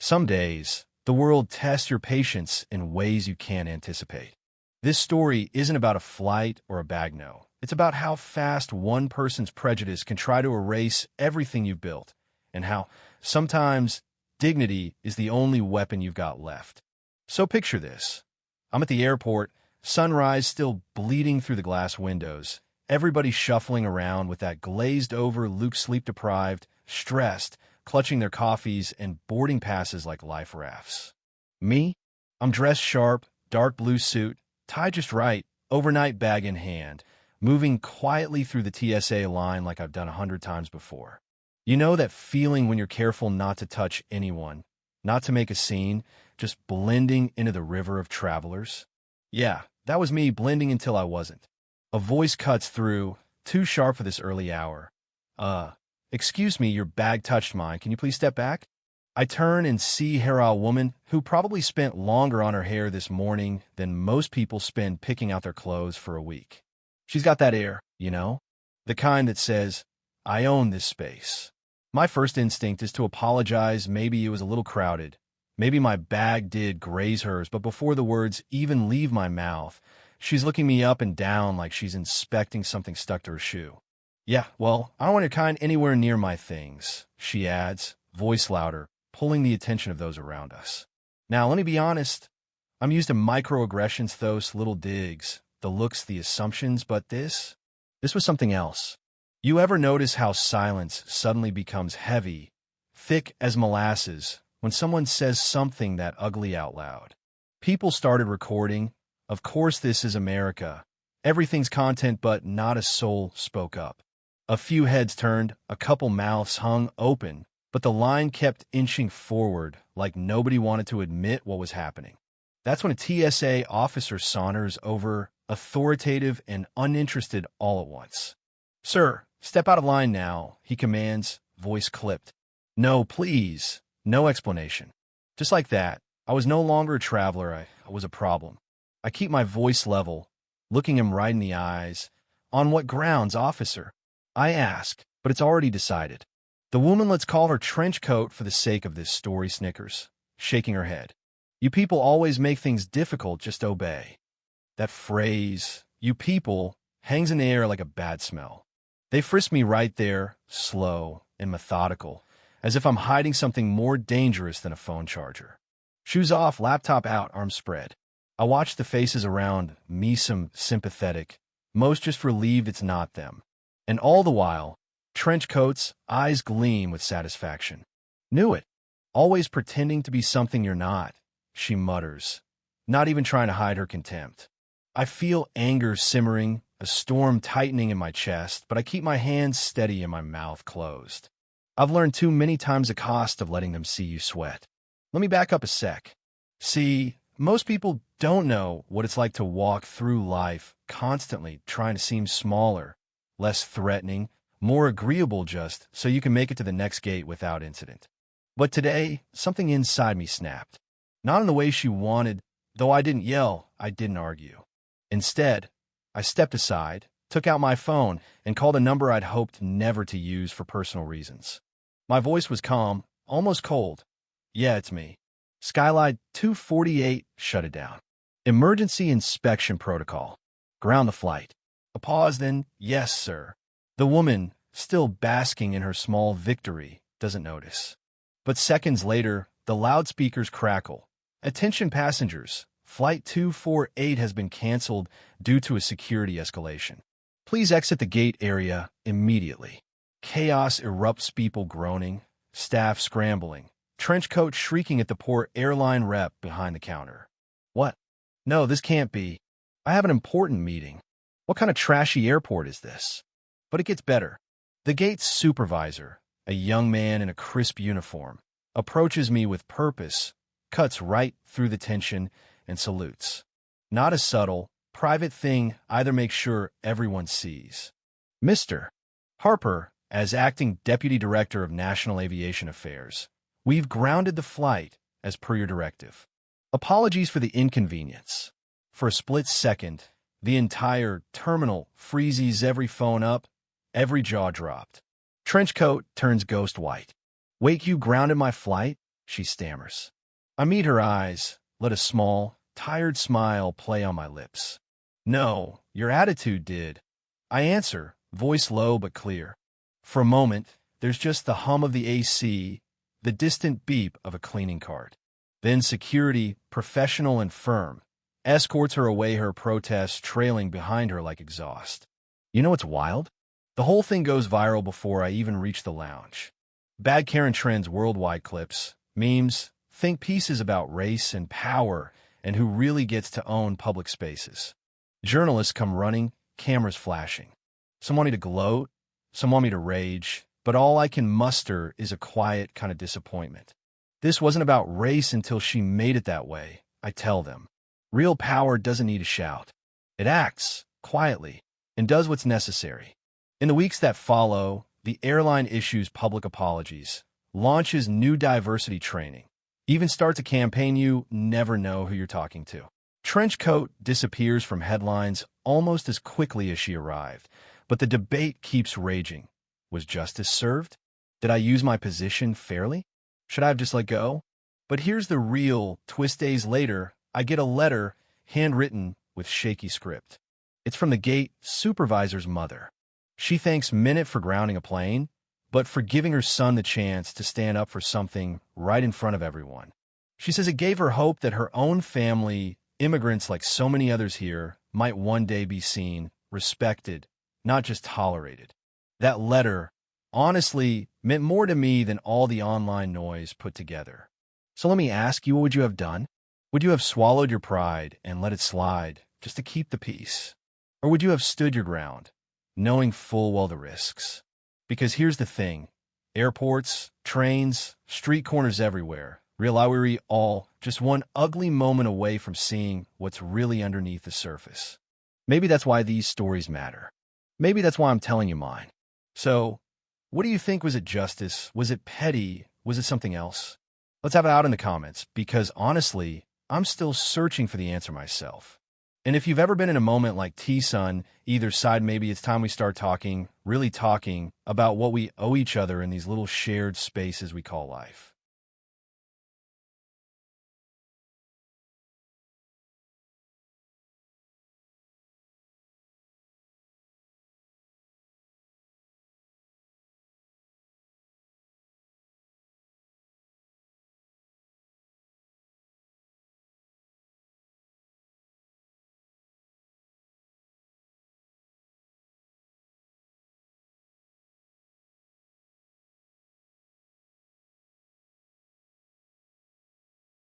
Some days, the world tests your patience in ways you can't anticipate. This story isn't about a flight or a bag no. It's about how fast one person's prejudice can try to erase everything you've built, and how, sometimes, dignity is the only weapon you've got left. So picture this. I'm at the airport, sunrise still bleeding through the glass windows, everybody shuffling around with that glazed-over look sleep-deprived, stressed, clutching their coffees and boarding passes like life rafts. Me? I'm dressed sharp, dark blue suit, tie just right, overnight bag in hand, moving quietly through the TSA line like I've done 100 times before. You know that feeling when you're careful not to touch anyone, not to make a scene, just blending into the river of travelers? Yeah, that was me blending until I wasn't. A voice cuts through, too sharp for this early hour. Excuse me, your bag touched mine. Can you please step back? I turn and see a woman who probably spent longer on her hair this morning than most people spend picking out their clothes for a week. She's got that air, you know? The kind that says, I own this space. My first instinct is to apologize. Maybe it was a little crowded. Maybe my bag did graze hers, but before the words even leave my mouth, she's looking me up and down like she's inspecting something stuck to her shoe. Yeah, well, I don't want your kind anywhere near my things, she adds, voice louder, pulling the attention of those around us. Now, let me be honest. I'm used to microaggressions, those little digs, the looks, the assumptions, but this was something else. You ever notice how silence suddenly becomes heavy, thick as molasses, when someone says something that ugly out loud? People started recording. Of course, this is America. Everything's content, but not a soul spoke up. A few heads turned, a couple mouths hung open, but the line kept inching forward like nobody wanted to admit what was happening. That's when a TSA officer saunters over, authoritative and uninterested all at once. Sir, step out of line now, he commands, voice clipped. No, please. No explanation. Just like that, I was no longer a traveler, I was a problem. I keep my voice level, looking him right in the eyes. On what grounds, officer? I ask, but it's already decided. The woman, let's call her trench coat for the sake of this story, snickers, shaking her head. You people always make things difficult, just obey. That phrase, you people, hangs in the air like a bad smell. They frisk me right there, slow and methodical, as if I'm hiding something more dangerous than a phone charger. Shoes off, laptop out, arms spread. I watch the faces around me, some sympathetic, most just relieved it's not them. And all the while, trench coats, eyes gleam with satisfaction. Knew it. Always pretending to be something you're not, she mutters, not even trying to hide her contempt. I feel anger simmering, a storm tightening in my chest, but I keep my hands steady and my mouth closed. I've learned too many times the cost of letting them see you sweat. Let me back up a sec. See, most people don't know what it's like to walk through life constantly trying to seem smaller, less threatening, more agreeable just so you can make it to the next gate without incident. But today, something inside me snapped. Not in the way she wanted, though I didn't yell, I didn't argue. Instead, I stepped aside, took out my phone, and called a number I'd hoped never to use for personal reasons. My voice was calm, almost cold. Yeah, it's me. Skyline 248, shut it down. Emergency inspection protocol. Ground the flight. A pause, then, yes, sir. The woman, still basking in her small victory, doesn't notice. But seconds later, the loudspeakers crackle. Attention passengers, Flight 248 has been canceled due to a security escalation. Please exit the gate area immediately. Chaos erupts, people groaning, staff scrambling, trench coat shrieking at the poor airline rep behind the counter. What? No, this can't be. I have an important meeting. What kind of trashy airport is this? But it gets better. The gate's supervisor, a young man in a crisp uniform, approaches me with purpose, cuts right through the tension, and salutes. Not a subtle, private thing, either make sure everyone sees. Mr. Harper, as acting Deputy Director of National Aviation Affairs, we've grounded the flight as per your directive. Apologies for the inconvenience. For a split second, the entire terminal freezes, every phone up, every jaw dropped. Trenchcoat turns ghost white. Wait, you grounded my flight? she stammers. I meet her eyes, let a small, tired smile play on my lips. No, your attitude did. I answer, voice low but clear. For a moment, there's just the hum of the AC, the distant beep of a cleaning cart. Then security, professional and firm, escorts her away, her protest trailing behind her like exhaust. You know what's wild? The whole thing goes viral before I even reach the lounge. Bad Karen trends worldwide, clips, memes, think pieces about race and power and who really gets to own public spaces. Journalists come running, cameras flashing. Some want me to gloat, some want me to rage, but all I can muster is a quiet kind of disappointment. This wasn't about race until she made it that way, I tell them. Real power doesn't need a shout. It acts, quietly, and does what's necessary. In the weeks that follow, the airline issues public apologies, launches new diversity training, even starts a campaign you never know who you're talking to. Trenchcoat disappears from headlines almost as quickly as she arrived, but the debate keeps raging. Was justice served? Did I use my position fairly? Should I have just let go? But here's the real twist. Days later, I get a letter, handwritten with shaky script. It's from the gate supervisor's mother. She thanks Minute for grounding a plane, but for giving her son the chance to stand up for something right in front of everyone. She says it gave her hope that her own family, immigrants like so many others here, might one day be seen, respected, not just tolerated. That letter, honestly, meant more to me than all the online noise put together. So let me ask you, what would you have done? Would you have swallowed your pride and let it slide just to keep the peace? Or would you have stood your ground, knowing full well the risks? Because here's the thing. Airports, trains, street corners everywhere. We're all just one ugly moment away from seeing what's really underneath the surface. Maybe that's why these stories matter. Maybe that's why I'm telling you mine. So, what do you think? Was it justice? Was it petty? Was it something else? Let's have it out in the comments, because honestly, I'm still searching for the answer myself. And if you've ever been in a moment like T-Sun, either side, maybe it's time we start talking, really talking, about what we owe each other in these little shared spaces we call life.